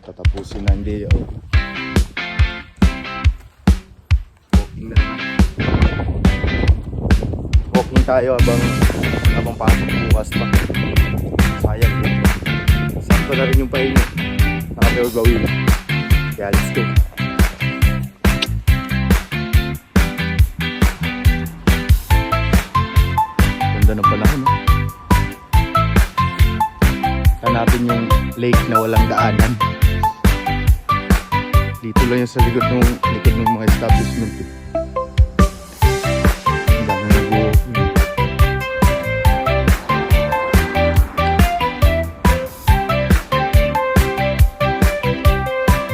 Tatapusin na hindi. Oh. Walking na naman. Walking tayo habang pasok bukas pa. Sayang yun. Sakto na rin yung pahinga. Nakapewag gawin. Kaya let's go. Ganda ng panahon. Hanapin yung lake na walang daanan. Dito lang yung sa likod ng mga establishment. Ang dami nag-walking.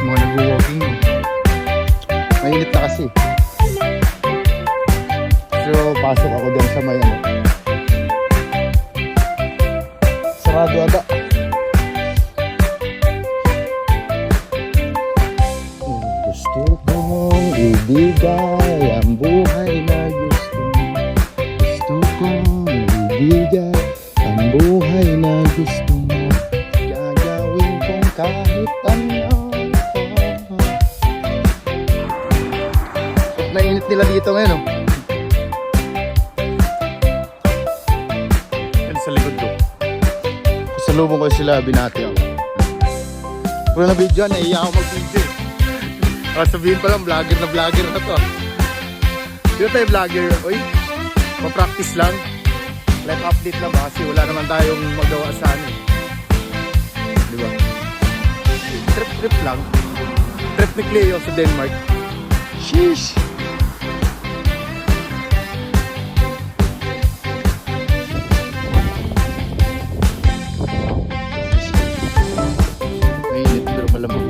Mga nag-walking. Mainit na kasi. So pasok ako dyan sa may ano. Sarado ata. Gusto kong ibigay ang buhay na gusto mo. Gusto kong ibigay ang buhay na gusto mo. Gagawin kong kahit ano. Nainit nila dito ngayon, oh. Yan sa likod ko. Pasalubong ko sila, binati ako. Kung na video, naiiyak ako mag-video. Sabihin pa lang, vlogger na to. Dito tayo vlogger. Uy, ma-practice lang. Life update lang ba? Kasi wala naman tayong magawa sa ano. Diba? Trip lang. Trip ni Cleo sa Denmark. Sheesh! Mainit pero malamig.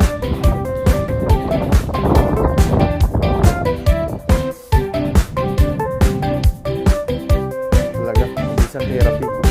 Talaga, isang therapy.